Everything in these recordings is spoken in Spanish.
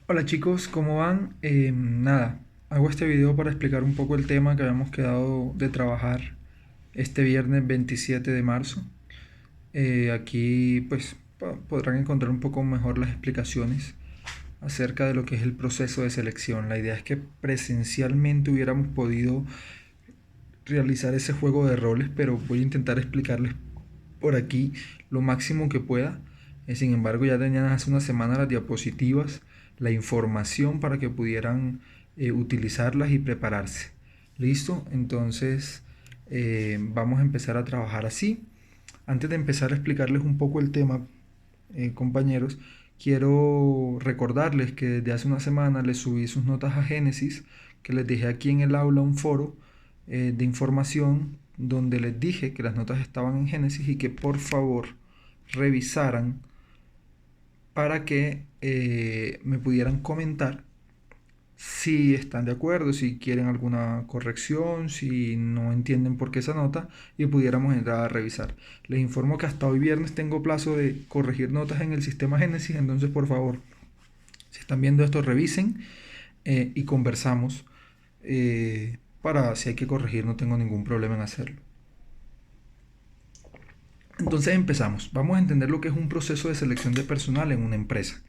Hola chicos, ¿cómo van? Nada, hago este video para explicar un poco el tema que habíamos quedado de trabajar este viernes 27 de marzo. Aquí pues podrán encontrar un poco mejor las explicaciones acerca de lo que es el proceso de selección. La idea es que presencialmente hubiéramos podido realizar ese juego de roles, pero voy a intentar explicarles por aquí lo máximo que pueda. Sin embargo, ya tenían hace una semana las diapositivas, la información para que pudieran utilizarlas y prepararse. ¿Listo? Entonces, vamos a empezar a trabajar así. Antes de empezar a explicarles un poco el tema, compañeros, quiero recordarles que desde hace una semana les subí sus notas a Génesis, que les dejé aquí en el aula un foro de información donde les dije que las notas estaban en Génesis y que por favor revisaran para que me pudieran comentar si están de acuerdo, si quieren alguna corrección, si no entienden por qué esa nota y pudiéramos entrar a revisar. Les informo que hasta hoy viernes tengo plazo de corregir notas en el sistema Génesis, entonces por favor, si están viendo esto, revisen y conversamos para si hay que corregir, no tengo ningún problema en hacerlo. Entonces empezamos. Vamos a entender lo que es un proceso de selección de personal en una empresa.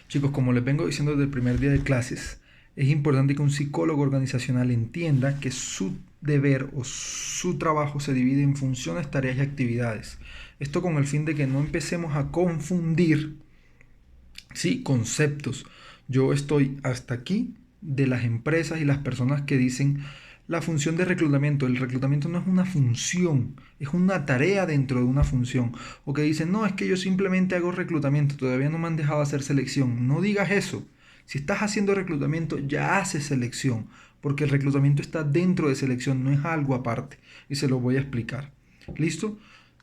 Chicos, como les vengo diciendo desde el primer día de clases, es importante que un psicólogo organizacional entienda que su deber o su trabajo se divide en funciones, tareas y actividades. Esto con el fin de que no empecemos a confundir, sí, conceptos. Yo estoy hasta aquí de las empresas y las personas que dicen la función de reclutamiento. El reclutamiento no es una función, es una tarea dentro de una función. O que dicen, no, es que yo simplemente hago reclutamiento, todavía no me han dejado hacer selección. No digas eso. Si estás haciendo reclutamiento, ya haces selección, porque el reclutamiento está dentro de selección, no es algo aparte. Y se lo voy a explicar. ¿Listo?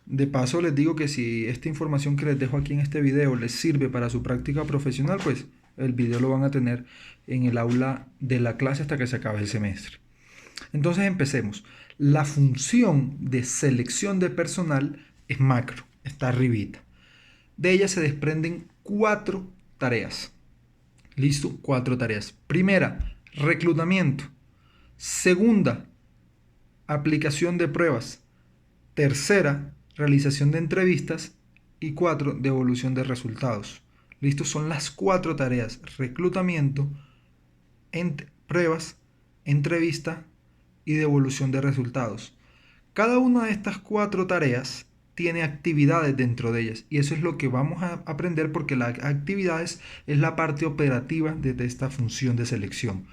De paso les digo que si esta información que les dejo aquí en este video les sirve para su práctica profesional, pues el video lo van a tener en el aula de la clase hasta que se acabe el semestre. Entonces empecemos. La función de selección de personal es macro, está arribita. De ella se desprenden cuatro tareas. ¿Listo? Cuatro tareas. Primera, reclutamiento. Segunda, aplicación de pruebas. Tercera, realización de entrevistas. Y cuatro, devolución de resultados. ¿Listo? Son las cuatro tareas. Reclutamiento, pruebas, entrevista y devolución de resultados. Cada una de estas cuatro tareas tiene actividades dentro de ellas y eso es lo que vamos a aprender porque las actividades es la parte operativa de esta función de selección.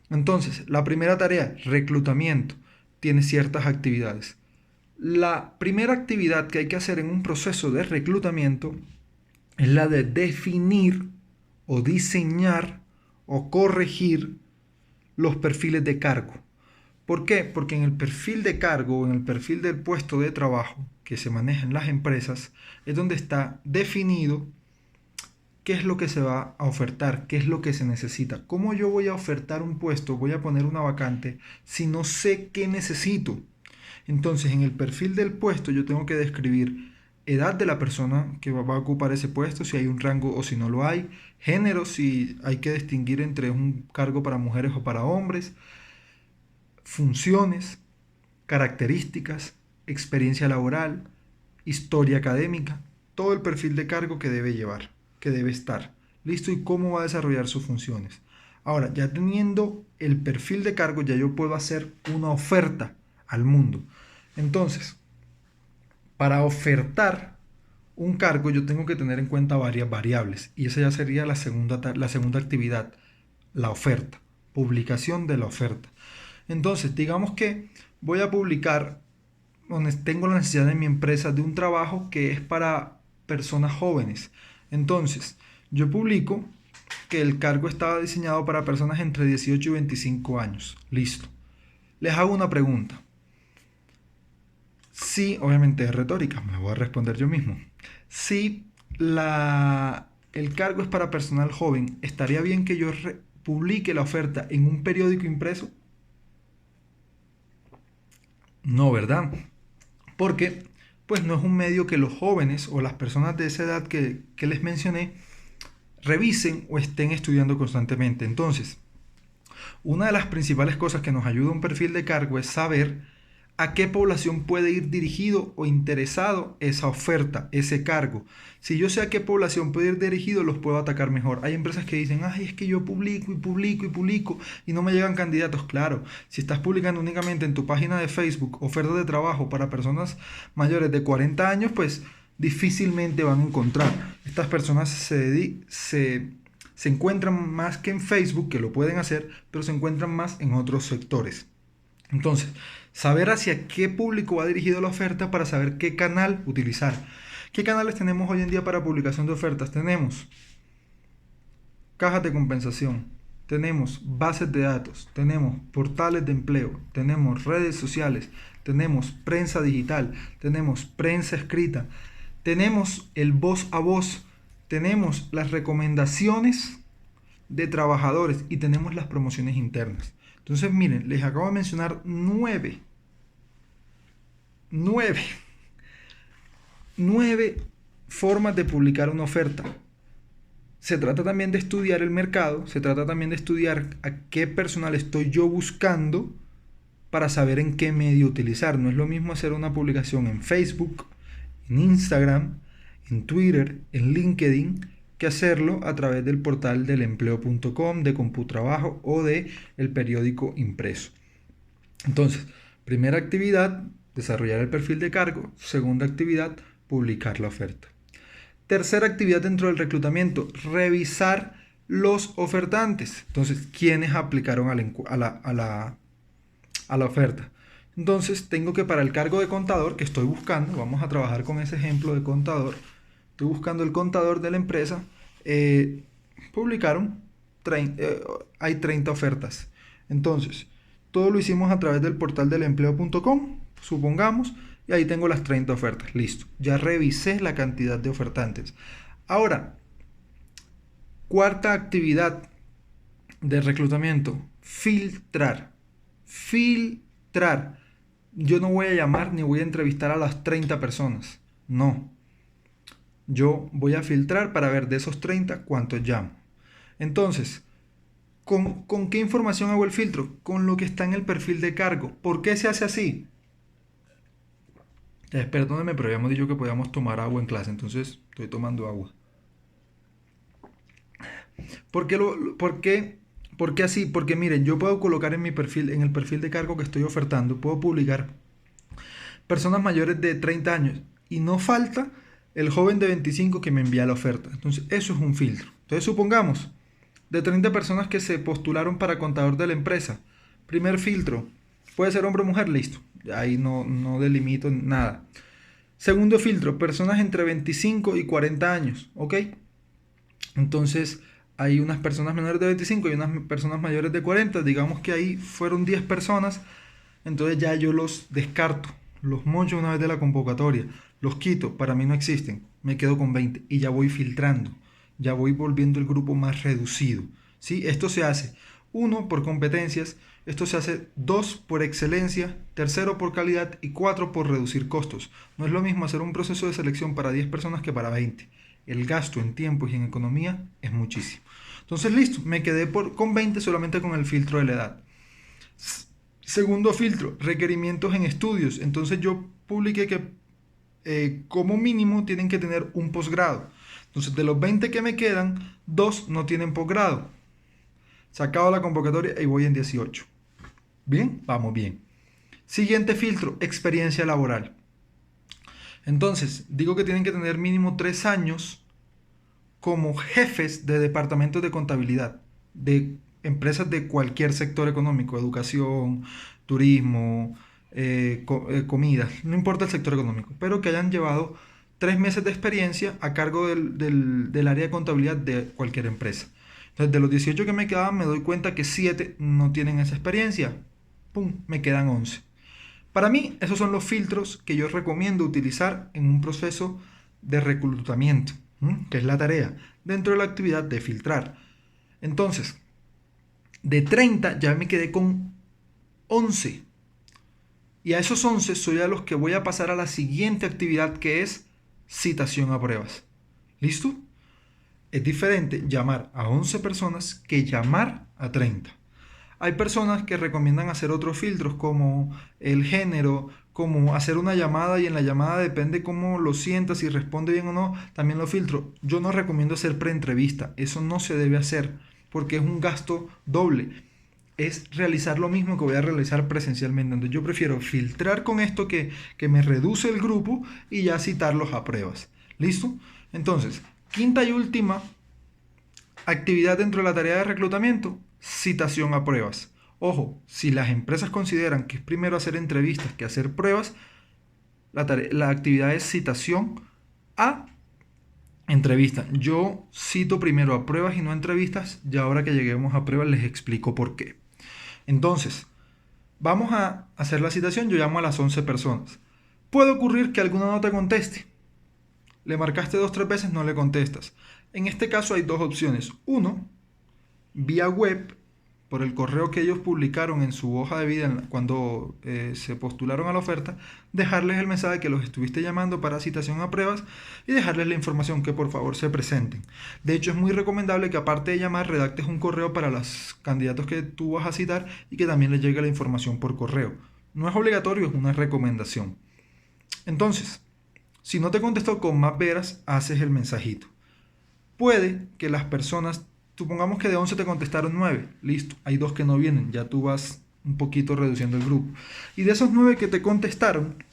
Entonces, la primera tarea, reclutamiento, tiene ciertas actividades. La primera actividad que hay que hacer en un proceso de reclutamiento es la de definir o diseñar o corregir los perfiles de cargo. ¿Por qué? Porque en el perfil de cargo, en el perfil del puesto de trabajo que se maneja en las empresas, es donde está definido qué es lo que se va a ofertar, qué es lo que se necesita. ¿Cómo yo voy a ofertar un puesto, voy a poner una vacante, si no sé qué necesito? Entonces, en el perfil del puesto yo tengo que describir edad de la persona que va a ocupar ese puesto, si hay un rango o si no lo hay, género, si hay que distinguir entre un cargo para mujeres o para hombres, funciones, características, experiencia laboral, historia académica, todo el perfil de cargo que debe llevar, que debe estar. ¿Listo? Y cómo va a desarrollar sus funciones. Ahora, ya teniendo el perfil de cargo, ya yo puedo hacer una oferta al mundo. Entonces, para ofertar un cargo, yo tengo que tener en cuenta varias variables. Y esa ya sería la segunda actividad, la oferta, publicación de la oferta. Entonces, digamos que voy a publicar, tengo la necesidad en mi empresa de un trabajo que es para personas jóvenes. Entonces, yo publico que el cargo estaba diseñado para personas entre 18 y 25 años. Listo. Les hago una pregunta. Sí, obviamente es retórica, me la voy a responder yo mismo. Si el cargo es para personal joven, ¿estaría bien que yo publique la oferta en un periódico impreso? No, ¿verdad? Porque pues no es un medio que los jóvenes o las personas de esa edad que les mencioné revisen o estén estudiando constantemente. Entonces, una de las principales cosas que nos ayuda un perfil de cargo es saber a qué población puede ir dirigido o interesado esa oferta, ese cargo. Si yo sé a qué población puede ir dirigido, los puedo atacar mejor. Hay empresas que dicen, ay, es que yo publico y publico y publico y no me llegan candidatos. Claro, si estás publicando únicamente en tu página de Facebook ofertas de trabajo para personas mayores de 40 años, pues difícilmente van a encontrar. Estas personas se encuentran más que en Facebook, que lo pueden hacer, pero se encuentran más en otros sectores. Entonces, saber hacia qué público va dirigido la oferta para saber qué canal utilizar. ¿Qué canales tenemos hoy en día para publicación de ofertas? Tenemos cajas de compensación, tenemos bases de datos, tenemos portales de empleo, tenemos redes sociales, tenemos prensa digital, tenemos prensa escrita, tenemos el voz a voz, tenemos las recomendaciones de trabajadores y tenemos las promociones internas. Entonces, miren, les acabo de mencionar nueve formas de publicar una oferta. Se trata también de estudiar el mercado, se trata también de estudiar a qué personal estoy yo buscando para saber en qué medio utilizar. No es lo mismo hacer una publicación en Facebook, en Instagram, en Twitter, en LinkedIn, que hacerlo a través del portal del empleo.com, de Computrabajo o de el periódico impreso. Entonces, primera actividad, desarrollar el perfil de cargo. Segunda actividad, publicar la oferta. Tercera actividad dentro del reclutamiento, revisar los ofertantes. Entonces, ¿quiénes aplicaron a la oferta? Entonces, tengo que para el cargo de contador que estoy buscando, vamos a trabajar con ese ejemplo de contador, estoy buscando el contador de la empresa, publicaron, hay 30 ofertas. Entonces, todo lo hicimos a través del portal del empleo.com, supongamos, y ahí tengo las 30 ofertas. Listo, ya revisé la cantidad de ofertantes. Ahora, cuarta actividad de reclutamiento, filtrar. Filtrar. Yo no voy a llamar ni voy a entrevistar a las 30 personas. No. Yo voy a filtrar para ver de esos 30 cuántos llamo. Entonces, ¿con qué información hago el filtro? Con lo que está en el perfil de cargo. ¿Por qué se hace así? Perdónenme, pero habíamos dicho que podíamos tomar agua en clase, entonces estoy tomando agua. ¿Por qué así? Porque miren, yo puedo colocar en mi perfil, en el perfil de cargo que estoy ofertando, puedo publicar personas mayores de 30 años y no falta el joven de 25 que me envía la oferta. Entonces, eso es un filtro. Entonces, supongamos, de 30 personas que se postularon para contador de la empresa, primer filtro, puede ser hombre o mujer, listo. Ahí no delimito nada. Segundo filtro, personas entre 25 y 40 años, ¿ok? Entonces, hay unas personas menores de 25 y unas personas mayores de 40. Digamos que ahí fueron 10 personas. Entonces ya yo los descarto, los mocho una vez de la convocatoria, los quito, para mí no existen. Me quedo con 20 y ya voy filtrando. Ya voy volviendo el grupo más reducido. ¿Sí? Esto se hace 1 por competencias, esto se hace 2 por excelencia, tercero por calidad y 4 por reducir costos. No es lo mismo hacer un proceso de selección para 10 personas que para 20. El gasto en tiempo y en economía es muchísimo. Entonces, listo, me quedé con 20 solamente con el filtro de la edad. Segundo filtro, requerimientos en estudios. Entonces yo publiqué que como mínimo tienen que tener un posgrado. Entonces, de los 20 que me quedan, 2 no tienen posgrado. Se acaba la convocatoria y voy en 18. ¿Bien? Vamos bien. Siguiente filtro, experiencia laboral. Entonces, digo que tienen que tener mínimo 3 años como jefes de departamentos de contabilidad, de empresas de cualquier sector económico, educación, turismo, comida, no importa el sector económico, pero que hayan llevado 3 meses de experiencia a cargo del área de contabilidad de cualquier empresa. Entonces, de los 18 que me quedaban, me doy cuenta que 7 no tienen esa experiencia. ¡Pum! Me quedan 11. Para mí, esos son los filtros que yo recomiendo utilizar en un proceso de reclutamiento, que es la tarea, dentro de la actividad de filtrar. Entonces, de 30 ya me quedé con 11. Y a esos 11 soy a los que voy a pasar a la siguiente actividad, que es citación a pruebas. ¿Listo? Es diferente llamar a 11 personas que llamar a 30. Hay personas que recomiendan hacer otros filtros como el género, como hacer una llamada y en la llamada depende cómo lo sientas, si responde bien o no, también lo filtro. Yo no recomiendo hacer preentrevista, eso no se debe hacer porque es un gasto doble. Es realizar lo mismo que voy a realizar presencialmente. Entonces yo prefiero filtrar con esto que me reduce el grupo y ya citarlos a pruebas. ¿Listo? Entonces, quinta y última actividad dentro de la tarea de reclutamiento, citación a pruebas. Ojo, si las empresas consideran que es primero hacer entrevistas que hacer pruebas, la actividad es citación a entrevistas. Yo cito primero a pruebas y no a entrevistas, y ahora que lleguemos a pruebas les explico por qué. Entonces, vamos a hacer la citación, yo llamo a las 11 personas. Puede ocurrir que alguna no te conteste. Le marcaste 2 o 3 veces, no le contestas. En este caso hay dos opciones. Uno, vía web, por el correo que ellos publicaron en su hoja de vida cuando se postularon a la oferta, dejarles el mensaje que los estuviste llamando para citación a pruebas y dejarles la información que por favor se presenten. De hecho, es muy recomendable que aparte de llamar, redactes un correo para los candidatos que tú vas a citar y que también les llegue la información por correo. No es obligatorio, es una recomendación. Entonces, si no te contestó con más veras, haces el mensajito. Puede que las personas, supongamos que de 11 te contestaron 9, listo, hay 2 que no vienen, ya tú vas un poquito reduciendo el grupo. Y de esos 9 que te contestaron,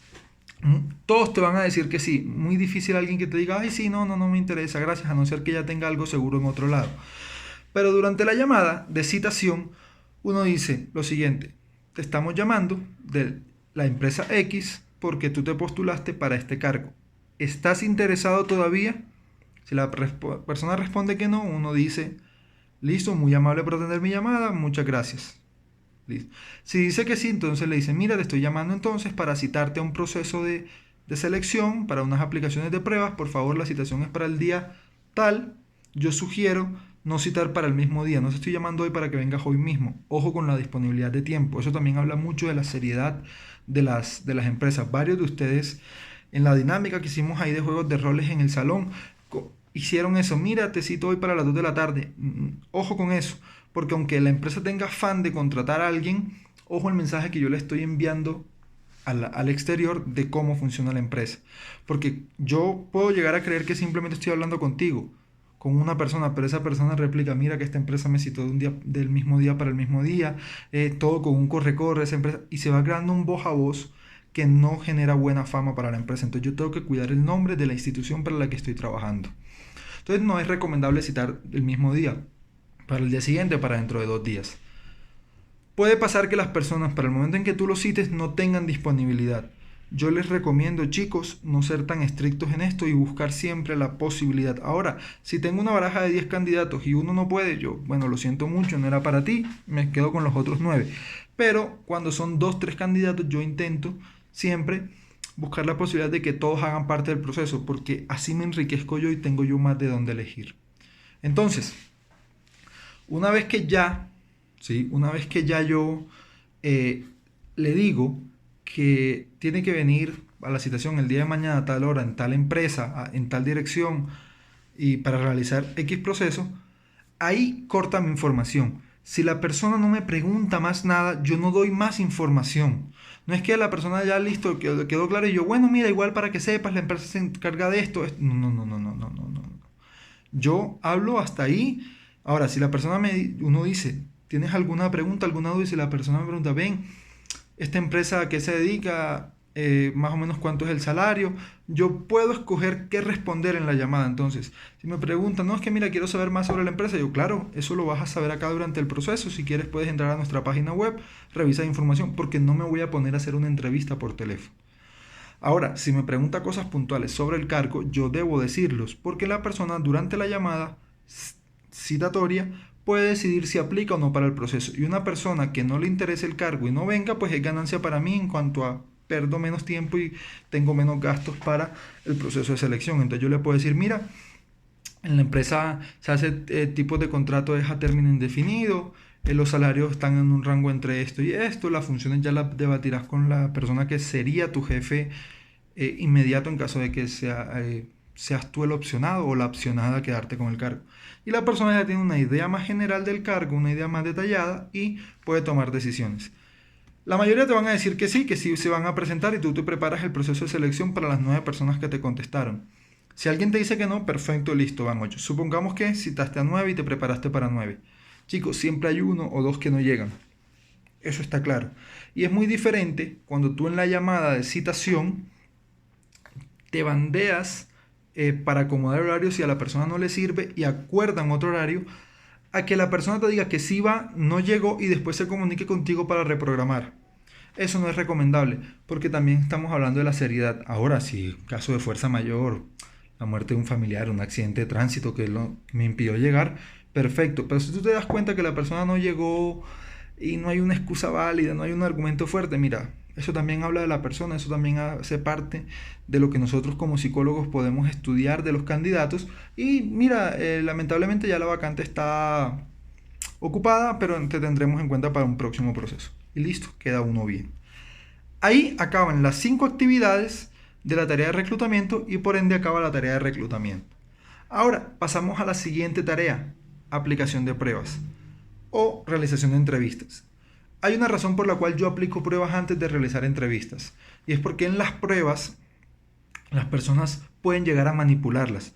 todos te van a decir que sí. Muy difícil alguien que te diga, ay sí, no me interesa, gracias, a no ser que ya tenga algo seguro en otro lado. Pero durante la llamada de citación, uno dice lo siguiente: te estamos llamando de la empresa X porque tú te postulaste para este cargo. ¿Estás interesado todavía? Si la persona responde que no, uno dice, listo, muy amable por atender mi llamada, muchas gracias. Listo. Si dice que sí, entonces le dice, mira, te estoy llamando entonces para citarte a un proceso de selección para unas aplicaciones de pruebas. Por favor, la citación es para el día tal. Yo sugiero no citar para el mismo día. No te estoy llamando hoy para que vengas hoy mismo. Ojo con la disponibilidad de tiempo. Eso también habla mucho de la seriedad de las empresas. Varios de ustedes, en la dinámica que hicimos ahí de juegos de roles en el salón, hicieron eso. Mira, te cito hoy para las 2 de la tarde. Ojo con eso, porque aunque la empresa tenga afán de contratar a alguien, ojo el mensaje que yo le estoy enviando al exterior de cómo funciona la empresa. Porque yo puedo llegar a creer que simplemente estoy hablando contigo, con una persona, pero esa persona replica, mira que esta empresa me citó del mismo día para el mismo día, todo con un corre-corre, esa empresa, y se va creando un voz a voz que no genera buena fama para la empresa. Entonces yo tengo que cuidar el nombre de la institución para la que estoy trabajando. Entonces no es recomendable citar el mismo día, para el día siguiente o para dentro de 2 días. Puede pasar que las personas para el momento en que tú los cites no tengan disponibilidad. Yo les recomiendo, chicos, no ser tan estrictos en esto y buscar siempre la posibilidad. Ahora, si tengo una baraja de 10 candidatos y uno no puede, bueno, lo siento mucho, no era para ti, me quedo con los otros 9. Pero cuando son 2, 3 candidatos, yo intento siempre buscar la posibilidad de que todos hagan parte del proceso, porque así me enriquezco yo y tengo yo más de dónde elegir. Entonces, una vez que ya yo le digo que tiene que venir a la citación el día de mañana a tal hora, en tal empresa, en tal dirección, y para realizar X proceso, ahí corta mi información. Si la persona no me pregunta más nada, yo no doy más información. No es que la persona ya listo, quedó claro y yo, bueno, mira, igual para que sepas, la empresa se encarga de esto. No. Yo hablo hasta ahí. Ahora, si la persona uno dice, ¿tienes alguna pregunta, alguna duda? Y si la persona me pregunta, ven, esta empresa a qué se dedica, más o menos cuánto es el salario, yo puedo escoger qué responder en la llamada. Entonces, si me preguntan, no, es que mira, quiero saber más sobre la empresa, yo, claro, eso lo vas a saber acá durante el proceso. Si quieres puedes entrar a nuestra página web, revisar información, porque no me voy a poner a hacer una entrevista por teléfono. Ahora, si me pregunta cosas puntuales sobre el cargo, yo debo decirlos, porque la persona durante la llamada citatoria puede decidir si aplica o no para el proceso. Y una persona que no le interese el cargo y no venga, pues es ganancia para mí en cuanto a pierdo menos tiempo y tengo menos gastos para el proceso de selección. Entonces yo le puedo decir, mira, en la empresa se hace tipos de contrato es a término indefinido, los salarios están en un rango entre esto y esto, las funciones ya las debatirás con la persona que sería tu jefe inmediato en caso de que se seas tú el opcionado o la opcionada a quedarte con el cargo. Y la persona ya tiene una idea más general del cargo, una idea más detallada y puede tomar decisiones. La mayoría te van a decir que sí se van a presentar y tú te preparas el proceso de selección para las 9 personas que te contestaron. Si alguien te dice que no, perfecto, listo, van 8. Supongamos que citaste a 9 y te preparaste para 9. Chicos, siempre hay 1 o 2 que no llegan. Eso está claro. Y es muy diferente cuando tú en la llamada de citación te bandeas para acomodar horarios si a la persona no le sirve y acuerdan otro horario, a que la persona te diga que sí va, no llegó y después se comunique contigo para reprogramar. Eso no es recomendable, porque también estamos hablando de la seriedad. Ahora, si caso de fuerza mayor, la muerte de un familiar, un accidente de tránsito que me impidió llegar, perfecto. Pero si tú te das cuenta que la persona no llegó y no hay una excusa válida, no hay un argumento fuerte, mira, eso también habla de la persona, eso también hace parte de lo que nosotros como psicólogos podemos estudiar de los candidatos. Y mira, lamentablemente ya la vacante está ocupada, pero te tendremos en cuenta para un próximo proceso. Y listo, queda uno bien. Ahí acaban las 5 actividades de la tarea de reclutamiento y por ende acaba la tarea de reclutamiento. Ahora pasamos a la siguiente tarea, aplicación de pruebas o realización de entrevistas. Hay una razón por la cual yo aplico pruebas antes de realizar entrevistas, y es porque en las pruebas las personas pueden llegar a manipularlas,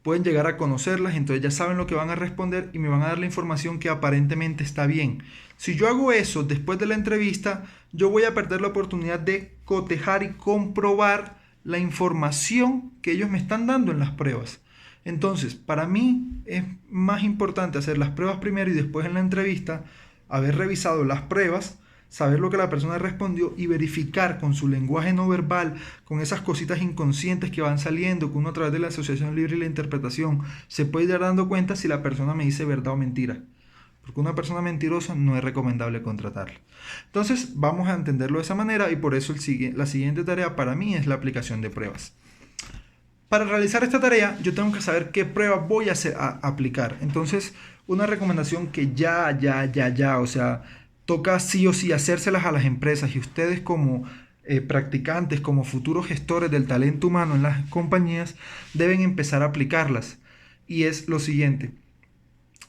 pueden llegar a conocerlas, entonces ya saben lo que van a responder y me van a dar la información que aparentemente está bien. Si yo hago eso después de la entrevista, yo voy a perder la oportunidad de cotejar y comprobar la información que ellos me están dando en las pruebas. Entonces, para mí es más importante hacer las pruebas primero y después en la entrevista, haber revisado las pruebas, saber lo que la persona respondió y verificar con su lenguaje no verbal, con esas cositas inconscientes que van saliendo, que uno a través de la asociación libre y la interpretación se puede ir dando cuenta si la persona me dice verdad o mentira. Porque una persona mentirosa no es recomendable contratarla. Entonces vamos a entenderlo de esa manera y por eso la siguiente tarea para mí es la aplicación de pruebas. Para realizar esta tarea yo tengo que saber qué pruebas voy a aplicar. Entonces una recomendación que o sea, toca sí o sí hacérselas a las empresas y ustedes como practicantes, como futuros gestores del talento humano en las compañías, deben empezar a aplicarlas. Y es lo siguiente,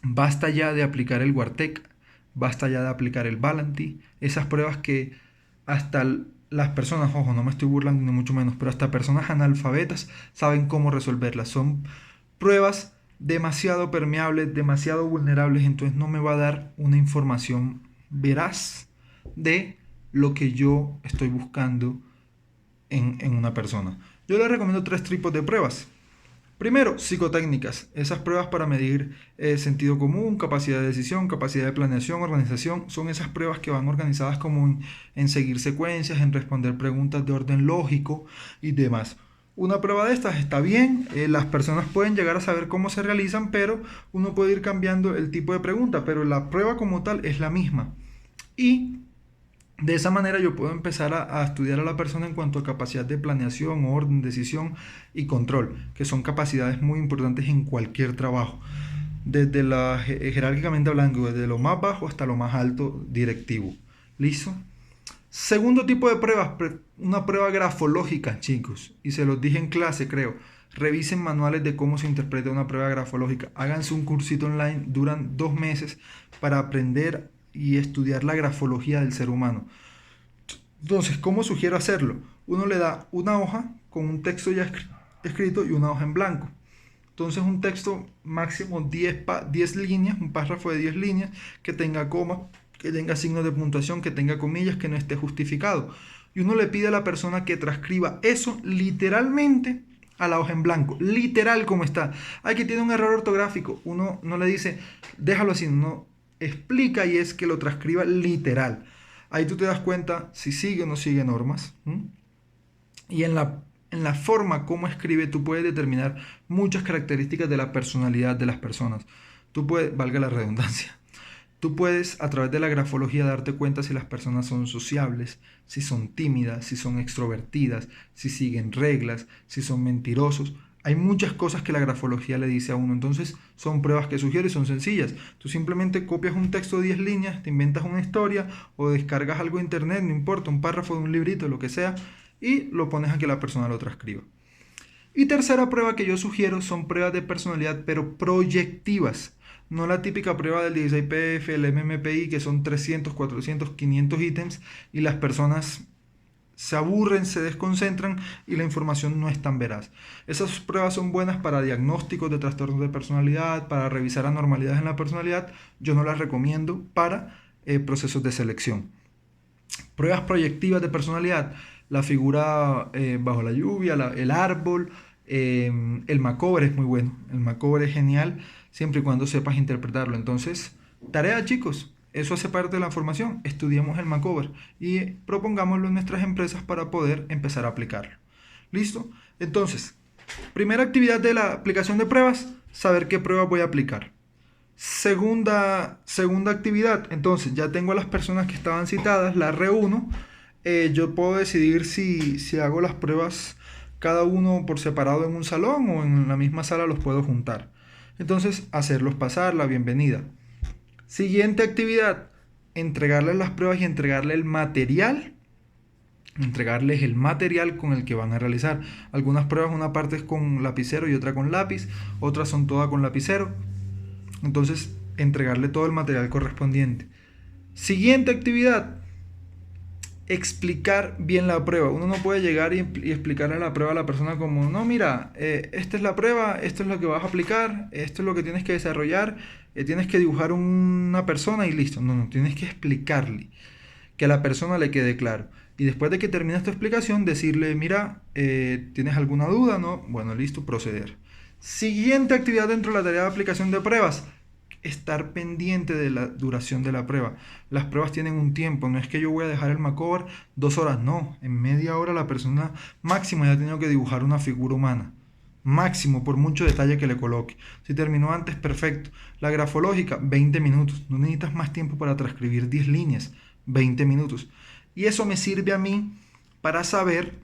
basta ya de aplicar el Wartec, basta ya de aplicar el Valanti, esas pruebas que hasta las personas, ojo, no me estoy burlando ni mucho menos, pero hasta personas analfabetas saben cómo resolverlas. Son pruebas demasiado permeables, demasiado vulnerables, entonces no me va a dar una información veraz de lo que yo estoy buscando en una persona. Yo les recomiendo 3 tipos de pruebas. Primero, psicotécnicas. Esas pruebas para medir sentido común, capacidad de decisión, capacidad de planeación, organización. Son esas pruebas que van organizadas como en seguir secuencias, en responder preguntas de orden lógico y demás. Una prueba de estas está bien, las personas pueden llegar a saber cómo se realizan, pero uno puede ir cambiando el tipo de pregunta, pero la prueba como tal es la misma. Y de esa manera yo puedo empezar a estudiar a la persona en cuanto a capacidad de planeación, orden, decisión y control, que son capacidades muy importantes en cualquier trabajo, desde jerárquicamente hablando, desde lo más bajo hasta lo más alto directivo. ¿Listo? Segundo tipo de pruebas, una prueba grafológica, chicos, y se los dije en clase, creo. Revisen manuales de cómo se interpreta una prueba grafológica. Háganse un cursito online, duran 2 meses para aprender y estudiar la grafología del ser humano. Entonces, ¿cómo sugiero hacerlo? Uno le da una hoja con un texto ya escrito y una hoja en blanco. Entonces, un texto máximo 10 líneas, un párrafo de 10 líneas, que tenga coma, que tenga signos de puntuación, que tenga comillas, que no esté justificado. Y uno le pide a la persona que transcriba eso literalmente a la hoja en blanco, literal como está. Hay que tiene un error ortográfico, uno no le dice, déjalo así, no explica y es que lo transcriba literal. Ahí tú te das cuenta si sigue o no sigue normas. Y en la forma como escribe tú puedes determinar muchas características de la personalidad de las personas. Tú puedes, valga la redundancia, tú puedes a través de la grafología darte cuenta si las personas son sociables, si son tímidas, si son extrovertidas, si siguen reglas, si son mentirosos. Hay muchas cosas que la grafología le dice a uno, entonces son pruebas que sugiere y son sencillas. Tú simplemente copias un texto de 10 líneas, te inventas una historia o descargas algo de internet, no importa, un párrafo de un librito, lo que sea, y lo pones a que la persona lo transcriba. Y tercera prueba que yo sugiero son pruebas de personalidad, pero proyectivas. No la típica prueba del 16PF, el MMPI, que son 300, 400, 500 ítems y las personas se aburren, se desconcentran y la información no es tan veraz. Esas pruebas son buenas para diagnósticos de trastornos de personalidad, para revisar anormalidades en la personalidad. Yo no las recomiendo para procesos de selección. Pruebas proyectivas de personalidad, la figura bajo la lluvia, el árbol, el macobre es muy bueno. El macobre es genial siempre y cuando sepas interpretarlo. Entonces, tarea, chicos. Eso hace parte de la formación. Estudiemos el macobre y propongámoslo en nuestras empresas para poder empezar a aplicarlo. ¿Listo? Entonces, primera actividad de la aplicación de pruebas, saber qué pruebas voy a aplicar. Segunda actividad, entonces ya tengo a las personas que estaban citadas, las reúno. Yo puedo decidir si hago las pruebas cada uno por separado en un salón o en la misma sala los puedo juntar. Entonces, hacerlos pasar la bienvenida. Siguiente actividad, entregarles las pruebas y entregarles el material con el que van a realizar. Algunas pruebas, una parte es con lapicero y otra con lápiz, otras son todas con lapicero. Entonces, entregarle todo el material correspondiente. Siguiente actividad, explicar bien la prueba. Uno no puede llegar y explicarle la prueba a la persona como, no, mira, esta es la prueba, esto es lo que vas a aplicar, esto es lo que tienes que desarrollar, tienes que dibujar una persona y listo. No, tienes que explicarle, que a la persona le quede claro. Y después de que termines tu explicación, decirle, mira, ¿tienes alguna duda? No, bueno, listo, proceder. Siguiente actividad dentro de la tarea de aplicación de pruebas, estar pendiente de la duración de la prueba. Las pruebas tienen un tiempo, no es que yo voy a dejar el macover 2 horas, no, en media hora la persona máximo ya ha tenido que dibujar una figura humana. Máximo, por mucho detalle que le coloque. Si terminó antes, perfecto. La grafológica, 20 minutos. No necesitas más tiempo para transcribir 10 líneas, 20 minutos. Y eso me sirve a mí para saber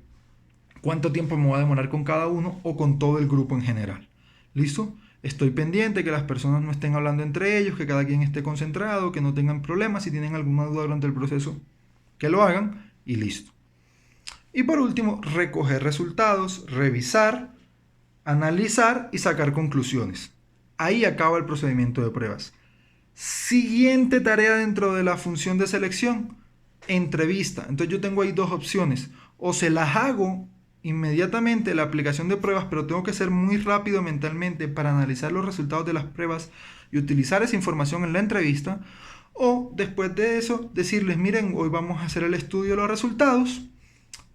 cuánto tiempo me voy a demorar con cada uno o con todo el grupo en general. ¿Listo? Estoy pendiente que las personas no estén hablando entre ellos, que cada quien esté concentrado, que no tengan problemas. Si tienen alguna duda durante el proceso, que lo hagan y listo. Y por último, recoger resultados, revisar, analizar y sacar conclusiones. Ahí acaba el procedimiento de pruebas. Siguiente tarea dentro de la función de selección, entrevista. Entonces yo tengo ahí dos opciones. O se las hago inmediatamente la aplicación de pruebas, pero tengo que ser muy rápido mentalmente para analizar los resultados de las pruebas y utilizar esa información en la entrevista. O después de eso decirles, miren, hoy vamos a hacer el estudio de los resultados.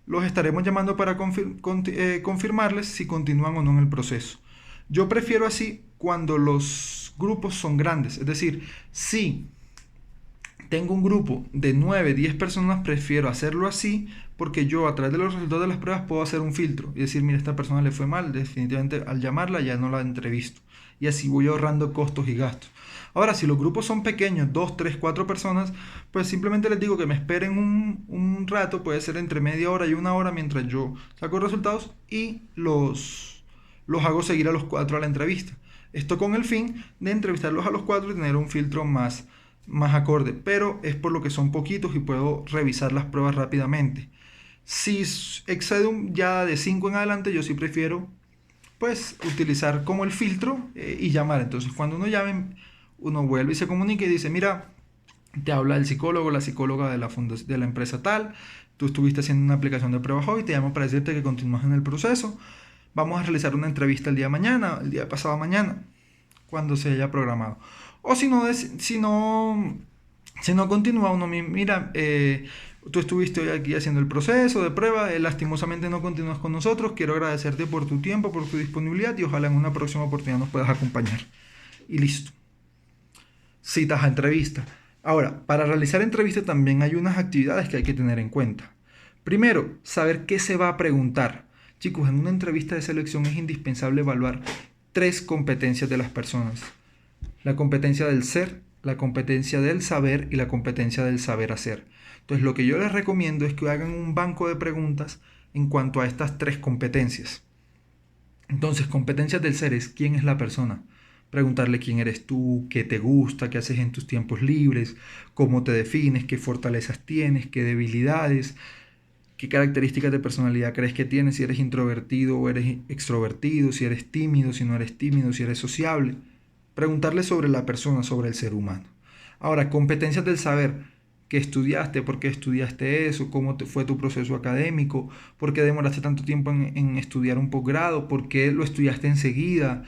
Los estaremos llamando para confirmarles si continúan o no en el proceso. Yo prefiero así cuando los grupos son grandes. Es decir, si tengo un grupo de 9, 10 personas, prefiero hacerlo así porque yo a través de los resultados de las pruebas puedo hacer un filtro y decir, mira, esta persona le fue mal, definitivamente al llamarla ya no la entrevisto. Y así voy ahorrando costos y gastos. Ahora, si los grupos son pequeños, 2, 3, 4 personas, pues simplemente les digo que me esperen un rato, puede ser entre media hora y una hora mientras yo saco resultados y los hago seguir a los 4 a la entrevista. Esto con el fin de entrevistarlos a los 4 y tener un filtro más acorde, pero es por lo que son poquitos y puedo revisar las pruebas rápidamente. Si excede ya de 5 en adelante, yo sí prefiero pues utilizar como el filtro y llamar. Entonces cuando uno llame, uno vuelve y se comunica y dice, mira, te habla el psicólogo, la psicóloga de la empresa tal, tú estuviste haciendo una aplicación de pruebas hoy, te llamo para decirte que continúas en el proceso, vamos a realizar una entrevista el día de mañana, el día de pasado mañana, cuando se haya programado. O si no continúa uno, mira, tú estuviste hoy aquí haciendo el proceso de prueba, lastimosamente no continúas con nosotros, quiero agradecerte por tu tiempo, por tu disponibilidad y ojalá en una próxima oportunidad nos puedas acompañar. Y listo. Citas a entrevista. Ahora, para realizar entrevista también hay unas actividades que hay que tener en cuenta. Primero, saber qué se va a preguntar. Chicos, en una entrevista de selección es indispensable evaluar 3 competencias de las personas. La competencia del ser, la competencia del saber y la competencia del saber hacer. Entonces, lo que yo les recomiendo es que hagan un banco de preguntas en cuanto a estas 3 competencias. Entonces, competencias del ser es quién es la persona. Preguntarle quién eres tú, qué te gusta, qué haces en tus tiempos libres, cómo te defines, qué fortalezas tienes, qué debilidades. ¿Qué características de personalidad crees que tienes? Si eres introvertido o eres extrovertido, si eres tímido, si no eres tímido, si eres sociable. Preguntarle sobre la persona, sobre el ser humano. Ahora, competencias del saber. ¿Qué estudiaste? ¿Por qué estudiaste eso? ¿Cómo fue tu proceso académico? ¿Por qué demoraste tanto tiempo en estudiar un posgrado? ¿Por qué lo estudiaste enseguida?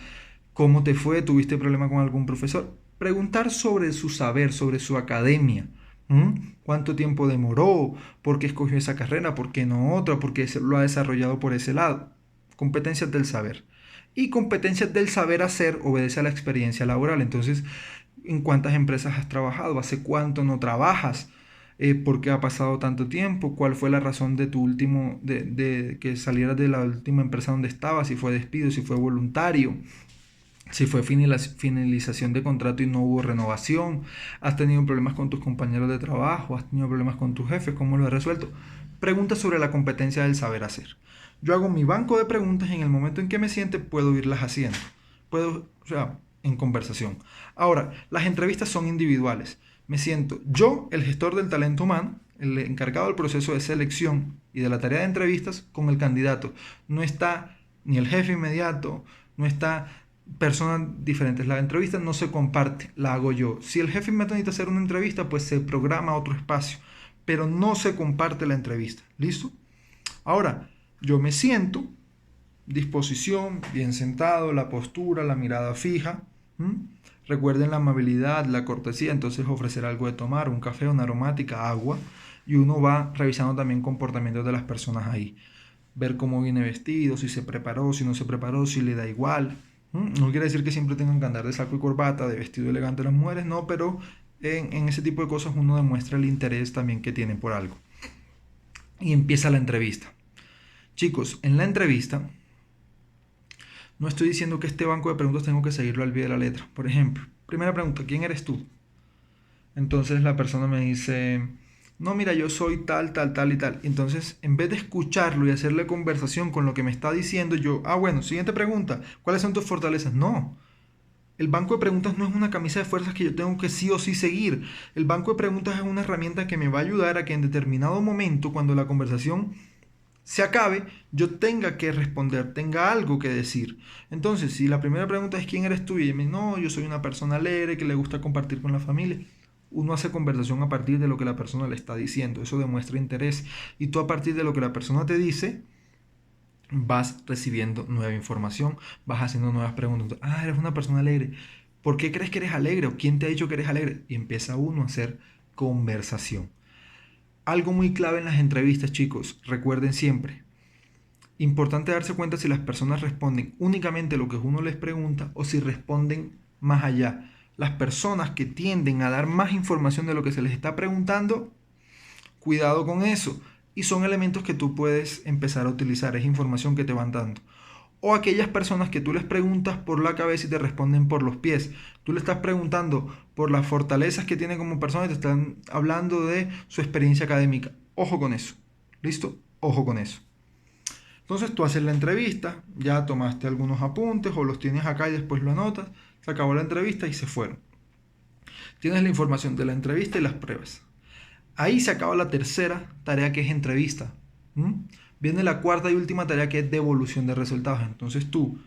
¿Cómo te fue? ¿Tuviste problema con algún profesor? Preguntar sobre su saber, sobre su academia. ¿Cuánto tiempo demoró? ¿Por qué escogió esa carrera? ¿Por qué no otra? ¿Por qué lo ha desarrollado por ese lado? Competencias del saber. Y competencias del saber hacer obedece a la experiencia laboral. Entonces, ¿en cuántas empresas has trabajado? ¿Hace cuánto no trabajas? ¿Por qué ha pasado tanto tiempo? ¿Cuál fue la razón de tu último, de que salieras de la última empresa donde estabas? Si fue despido, si fue voluntario, si fue finalización de contrato y no hubo renovación, has tenido problemas con tus compañeros de trabajo, has tenido problemas con tus jefes, ¿cómo lo has resuelto? Preguntas sobre la competencia del saber hacer. Yo hago mi banco de preguntas y en el momento en que me siente puedo irlas haciendo. En conversación. Ahora, las entrevistas son individuales. Me siento yo, el gestor del talento humano, el encargado del proceso de selección y de la tarea de entrevistas con el candidato. No está ni el jefe inmediato, no está personas diferentes. La entrevista no se comparte, la hago yo. Si el jefe me necesita hacer una entrevista, pues se programa otro espacio, pero no se comparte la entrevista. ¿Listo? Ahora, yo me siento, disposición, bien sentado, la postura, la mirada fija. Recuerden la amabilidad, la cortesía, entonces ofrecer algo de tomar, un café, una aromática, agua, y uno va revisando también comportamientos de las personas ahí. Ver cómo viene vestido, si se preparó, si no se preparó, si le da igual. No quiere decir que siempre tengan que andar de saco y corbata, de vestido elegante las mujeres, no, pero en ese tipo de cosas uno demuestra el interés también que tienen por algo. Y empieza la entrevista. Chicos, en la entrevista no estoy diciendo que este banco de preguntas tengo que seguirlo al pie de la letra. Por ejemplo, primera pregunta, ¿quién eres tú? Entonces la persona me dice, no, mira, yo soy tal, tal, tal y tal. Entonces, en vez de escucharlo y hacerle conversación con lo que me está diciendo, yo, bueno, siguiente pregunta, ¿cuáles son tus fortalezas? No. El banco de preguntas no es una camisa de fuerzas que yo tengo que sí o sí seguir. El banco de preguntas es una herramienta que me va a ayudar a que en determinado momento, cuando la conversación se acabe, yo tenga que responder, tenga algo que decir. Entonces, si la primera pregunta es ¿quién eres tú? Y me dice, no, yo soy una persona alegre que le gusta compartir con la familia. Uno hace conversación a partir de lo que la persona le está diciendo. Eso demuestra interés. Y tú a partir de lo que la persona te dice, vas recibiendo nueva información, vas haciendo nuevas preguntas. Eres una persona alegre. ¿Por qué crees que eres alegre? ¿O quién te ha dicho que eres alegre? Y empieza uno a hacer conversación. Algo muy clave en las entrevistas, chicos, recuerden siempre. Importante darse cuenta si las personas responden únicamente lo que uno les pregunta o si responden más allá. Las personas que tienden a dar más información de lo que se les está preguntando, cuidado con eso. Y son elementos que tú puedes empezar a utilizar, es información que te van dando. O aquellas personas que tú les preguntas por la cabeza y te responden por los pies. Tú le estás preguntando por las fortalezas que tiene como persona y te están hablando de su experiencia académica. Ojo con eso. ¿Listo? Ojo con eso. Entonces tú haces la entrevista, ya tomaste algunos apuntes o los tienes acá y después lo anotas. Se acabó la entrevista y se fueron. Tienes la información de la entrevista y las pruebas. Ahí se acaba la tercera tarea, que es entrevista. Viene la cuarta y última tarea, que es devolución de resultados. Entonces tú,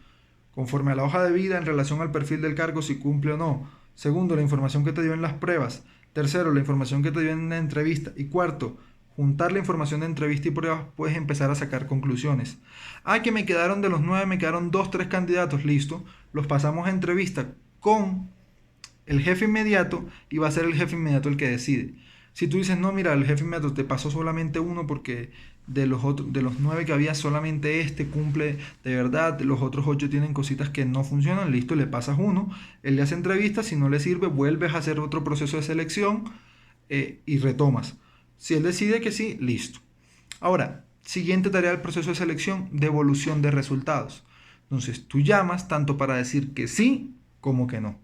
conforme a la hoja de vida en relación al perfil del cargo, si cumple o no. Segundo, la información que te dio en las pruebas. Tercero, la información que te dio en la entrevista. Y cuarto, juntar la información de entrevista y pruebas, puedes empezar a sacar conclusiones. Que me quedaron de los 9, me quedaron 2, 3 candidatos, listo. Los pasamos a entrevista con el jefe inmediato y va a ser el jefe inmediato el que decide. Si tú dices, no, mira, el jefe inmediato te pasó solamente uno porque de los 9 que había, solamente este cumple de verdad, los otros 8 tienen cositas que no funcionan, listo, le pasas uno, él le hace entrevistas, si no le sirve, vuelves a hacer otro proceso de selección y retomas. Si él decide que sí, listo. Ahora, siguiente tarea del proceso de selección, devolución de resultados. Entonces, tú llamas tanto para decir que sí como que no.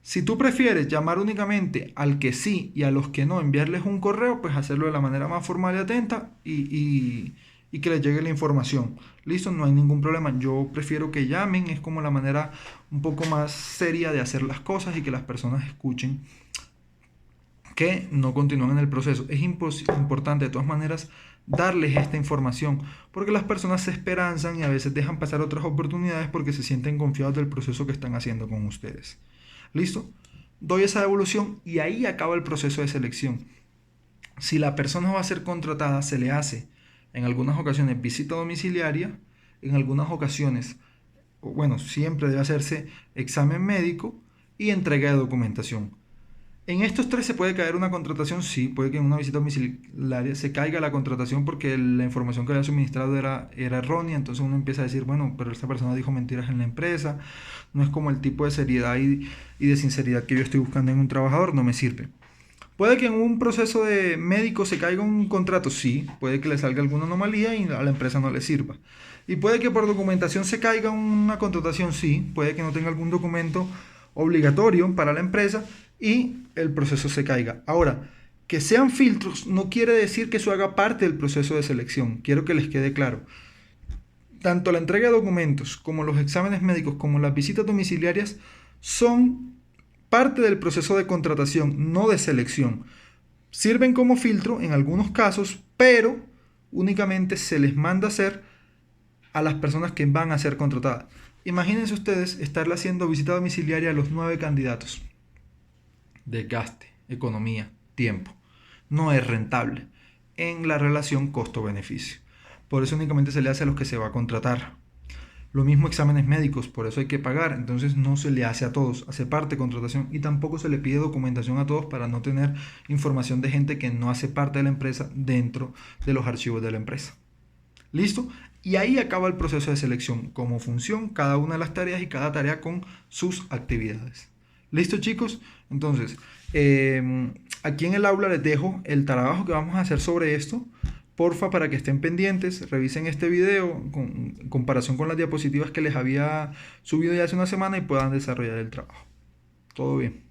Si tú prefieres llamar únicamente al que sí y a los que no enviarles un correo, pues hacerlo de la manera más formal y atenta y que les llegue la información. Listo, no hay ningún problema. Yo prefiero que llamen, es como la manera un poco más seria de hacer las cosas y que las personas escuchen que no continúan en el proceso. Es importante de todas maneras darles esta información, porque las personas se esperanzan y a veces dejan pasar otras oportunidades porque se sienten confiados del proceso que están haciendo con ustedes. ¿Listo? Doy esa devolución y ahí acaba el proceso de selección. Si la persona va a ser contratada, se le hace en algunas ocasiones visita domiciliaria, en algunas ocasiones, bueno, siempre debe hacerse examen médico y entrega de documentación. En estos tres se puede caer una contratación, sí, puede que en una visita domiciliaria se caiga la contratación porque la información que había suministrado era errónea, entonces uno empieza a decir, bueno, pero esta persona dijo mentiras en la empresa, no es como el tipo de seriedad y de sinceridad que yo estoy buscando en un trabajador, no me sirve. Puede que en un proceso de médico se caiga un contrato, sí, puede que le salga alguna anomalía y a la empresa no le sirva. Y puede que por documentación se caiga una contratación, sí, puede que no tenga algún documento obligatorio para la empresa y el proceso se caiga. Ahora, que sean filtros no quiere decir que eso haga parte del proceso de selección, quiero que les quede claro. Tanto la entrega de documentos como los exámenes médicos como las visitas domiciliarias son parte del proceso de contratación, no de selección. Sirven como filtro en algunos casos, pero únicamente se les manda hacer a las personas que van a ser contratadas. Imagínense ustedes estarle haciendo visita domiciliaria a los 9 candidatos. Desgaste, economía, tiempo. No es rentable en la relación costo-beneficio. Por eso únicamente se le hace a los que se va a contratar. Lo mismo exámenes médicos, por eso hay que pagar, entonces no se le hace a todos, hace parte de contratación y tampoco se le pide documentación a todos para no tener información de gente que no hace parte de la empresa dentro de los archivos de la empresa. ¿Listo? Y ahí acaba el proceso de selección, como función, cada una de las tareas y cada tarea con sus actividades. ¿Listo, chicos? Entonces, aquí en el aula les dejo el trabajo que vamos a hacer sobre esto. Porfa, para que estén pendientes, revisen este video en comparación con las diapositivas que les había subido ya hace una semana y puedan desarrollar el trabajo. Todo bien.